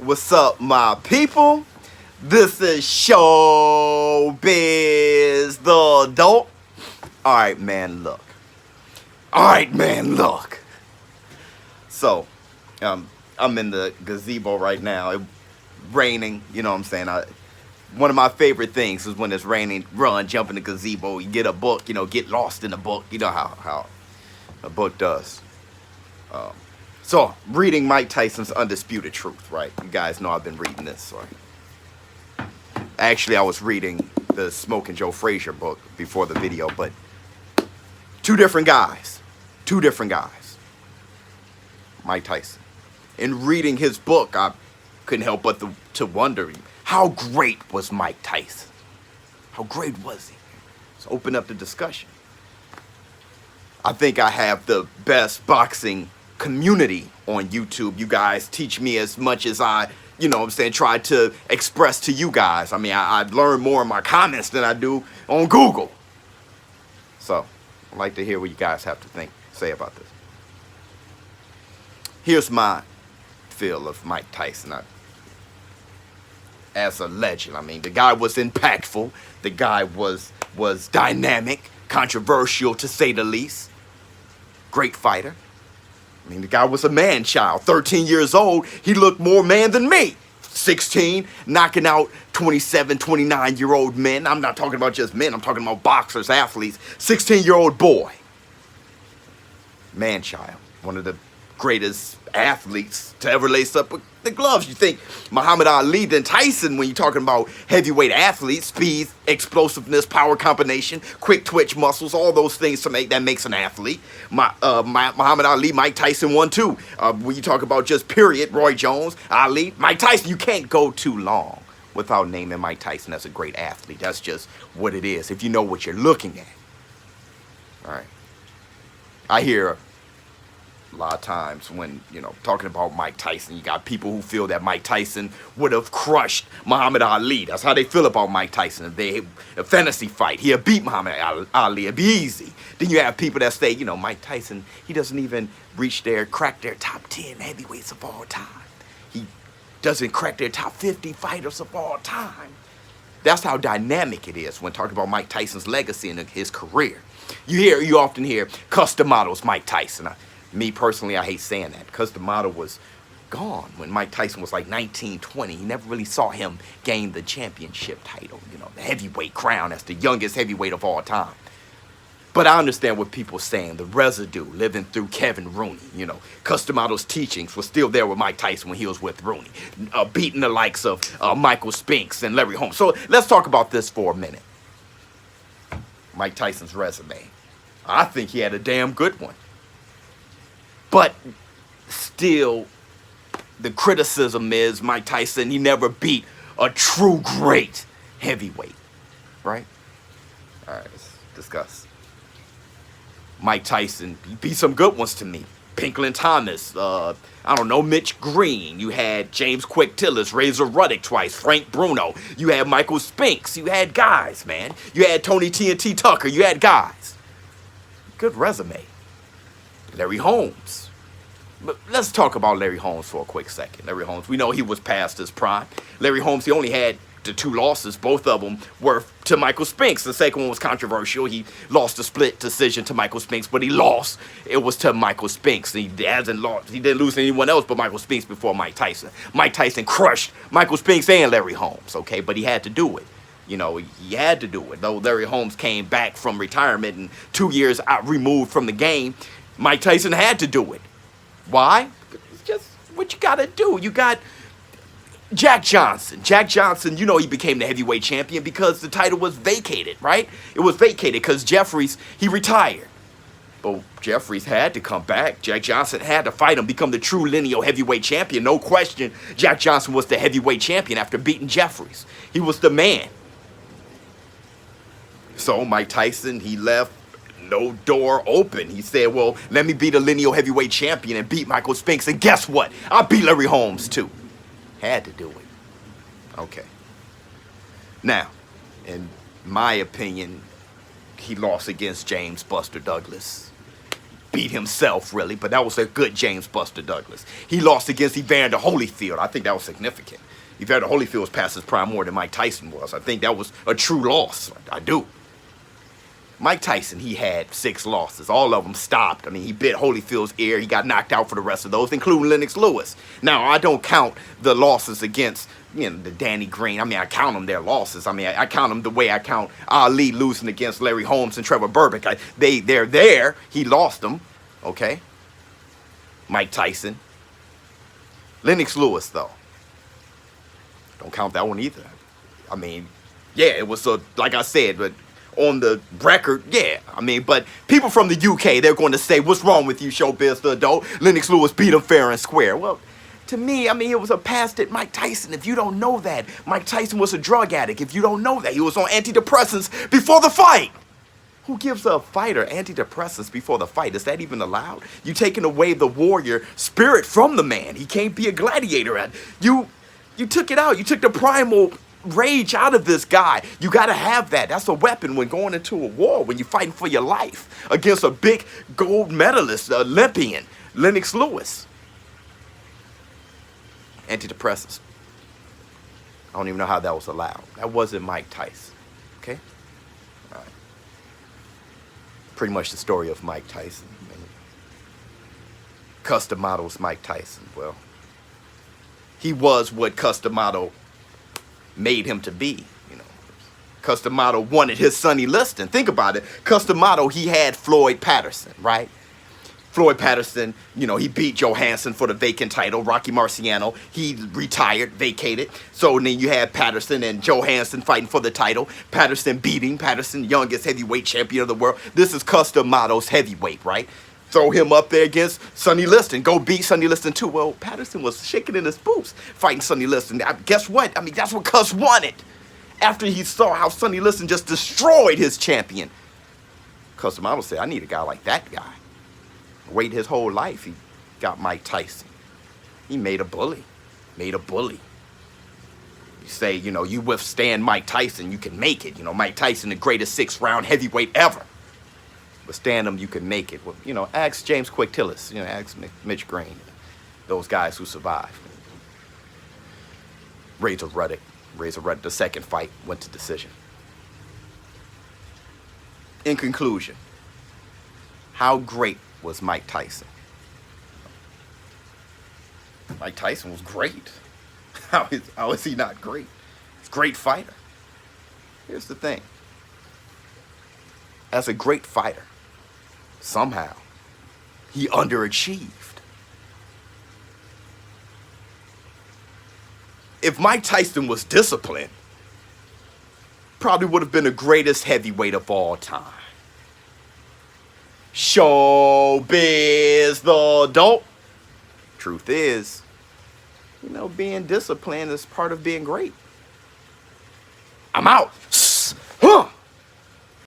What's up, my people? This is ShowBizz, the adult. Alright, man, look. So, I'm in the gazebo right now. It's raining, you know what I'm saying? One of my favorite things is when it's raining, run, jump in the gazebo. You get a book, get lost in the book. You know how a book does. So, reading Mike Tyson's Undisputed Truth, right? You guys know I've been reading this, right? Actually, I was reading the Smoking Joe Frazier book before the video, but two different guys. Mike Tyson. In reading his book, I couldn't help but to wonder, how great was Mike Tyson? How great was he? Let's open up the discussion. I think I have the best boxing community on YouTube. You guys teach me as much as I, try to express to you guys. I mean, I learn more in my comments than I do on Google. So, I'd like to hear what you guys have to say about this. Here's my feel of Mike Tyson. As a legend, I mean, the guy was impactful. The guy was dynamic, controversial to say the least. Great fighter. I mean, the guy was a man-child. 13 years old, he looked more man than me. 16, knocking out 27, 29-year-old men. I'm not talking about just men. I'm talking about boxers, athletes. 16-year-old boy. Man-child. One of the greatest athletes to ever lace up the gloves. You think Muhammad Ali, then Tyson, when you're talking about heavyweight athletes, speed, explosiveness, power combination, quick twitch muscles, all those things that makes an athlete. Muhammad Ali, Mike Tyson, 1, 2. When you talk about just period, Roy Jones, Ali, Mike Tyson, you can't go too long without naming Mike Tyson as a great athlete. That's just what it is, if you know what you're looking at. All right. I hear a lot of times when, talking about Mike Tyson, you got people who feel that Mike Tyson would have crushed Muhammad Ali. That's how they feel about Mike Tyson. If a fantasy fight, he'll beat Muhammad Ali. It'd be easy. Then you have people that say, Mike Tyson, he doesn't even crack their top 10 heavyweights of all time. He doesn't crack their top 50 fighters of all time. That's how dynamic it is when talking about Mike Tyson's legacy and his career. You often hear custom models Mike Tyson. Me personally, I hate saying that because the model was gone when Mike Tyson was like 19, 20. He never really saw him gain the championship title, the heavyweight crown as the youngest heavyweight of all time. But I understand what people are saying, the residue living through Kevin Rooney. Custom model's teachings were still there with Mike Tyson when he was with Rooney, beating the likes of Michael Spinks and Larry Holmes. So let's talk about this for a minute. Mike Tyson's resume. I think he had a damn good one. But still, the criticism is Mike Tyson, he never beat a true great heavyweight, right? All right, let's discuss. Mike Tyson, he beat some good ones to me. Pinklin Thomas, Mitch Green. You had James Quick Tillis, Razor Ruddock twice, Frank Bruno. You had Michael Spinks. You had guys, man. You had Tony TNT Tucker. You had guys. Good resume. Larry Holmes. But let's talk about Larry Holmes for a quick second. Larry Holmes, we know he was past his prime. Larry Holmes, he only had the 2 losses. Both of them were to Michael Spinks. The second one was controversial. He lost a split decision to Michael Spinks, but he lost. It was to Michael Spinks. He hasn't lost. He didn't lose to anyone else but Michael Spinks before Mike Tyson. Mike Tyson crushed Michael Spinks and Larry Holmes, okay? But he had to do it. He had to do it. Though Larry Holmes came back from retirement and 2 years out removed from the game, Mike Tyson had to do it. Why? It's just what you got to do. You got Jack Johnson. Jack Johnson, he became the heavyweight champion because the title was vacated, right? It was vacated because Jeffries, he retired. But Jeffries had to come back. Jack Johnson had to fight him, become the true lineal heavyweight champion. No question, Jack Johnson was the heavyweight champion after beating Jeffries. He was the man. So Mike Tyson, he left no door open. He said, well, let me be the lineal heavyweight champion and beat Michael Spinks. And guess what? I beat Larry Holmes too. Had to do it. Okay. Now, in my opinion, he lost against James Buster Douglas. beat himself, really, but that was a good James Buster Douglas. He lost against Evander Holyfield. I think that was significant. Evander Holyfield was past his prime more than Mike Tyson was. I think that was a true loss. I do. Mike Tyson, he had 6 losses. All of them stopped. I mean, he bit Holyfield's ear. He got knocked out for the rest of those, including Lennox Lewis. Now, I don't count the losses against, the Danny Green. I mean, I count them their losses. I mean, I count them the way I count Ali losing against Larry Holmes and Trevor Burbick. They're there. He lost them. Okay? Mike Tyson. Lennox Lewis, though. Don't count that one either. I mean, yeah, it was, like I said, but on the record, yeah. I mean, but people from the UK, they're going to say, what's wrong with you, ShowBizz, the adult? Lennox Lewis beat him fair and square. Well, to me, I mean, it was a past at Mike Tyson. If you don't know that, Mike Tyson was a drug addict. If you don't know that, he was on antidepressants before the fight. Who gives a fighter antidepressants before the fight? Is that even allowed? You taking away the warrior spirit from the man. He can't be a gladiator. You took it out. You took the primal rage out of this guy. You got to have that. That's a weapon when going into a war, when you're fighting for your life against a big gold medalist, Olympian, Lennox Lewis. Antidepressants. I don't even know how that was allowed. That wasn't Mike Tyson. Okay? All right. Pretty much the story of Mike Tyson. Custom Model's Mike Tyson. Well, he was what Custom Model made him to be. Custom Model wanted his Sonny Liston. Think about it. Custom Model, he had Floyd Patterson, right? Floyd Patterson, he beat Johansson for the vacant title. Rocky Marciano, he retired, vacated. So then you had Patterson and Johansson fighting for the title. Patterson beating Patterson, youngest heavyweight champion of the world. This is Custom Model's heavyweight, right? Throw him up there against Sonny Liston. Go beat Sonny Liston too. Well, Patterson was shaking in his boots fighting Sonny Liston. Guess what? I mean, that's what Cuss wanted. After he saw how Sonny Liston just destroyed his champion. Custom Model said, I need a guy like that guy. Waited his whole life. He got Mike Tyson. He made a bully. Made a bully. You say, you withstand Mike Tyson, you can make it. Mike Tyson, the greatest 6-round heavyweight ever. Withstand him, you can make it. Well, ask James Quick Tillis. Ask Mitch Green. Those guys who survived. Razor Ruddock, the second fight went to decision. In conclusion, how great was Mike Tyson? Mike Tyson was great. How is he not great? He's a great fighter. Here's the thing. As a great fighter, somehow, he underachieved. If Mike Tyson was disciplined, probably would have been the greatest heavyweight of all time. ShowBizz, the adult. Truth is, being disciplined is part of being great. I'm out.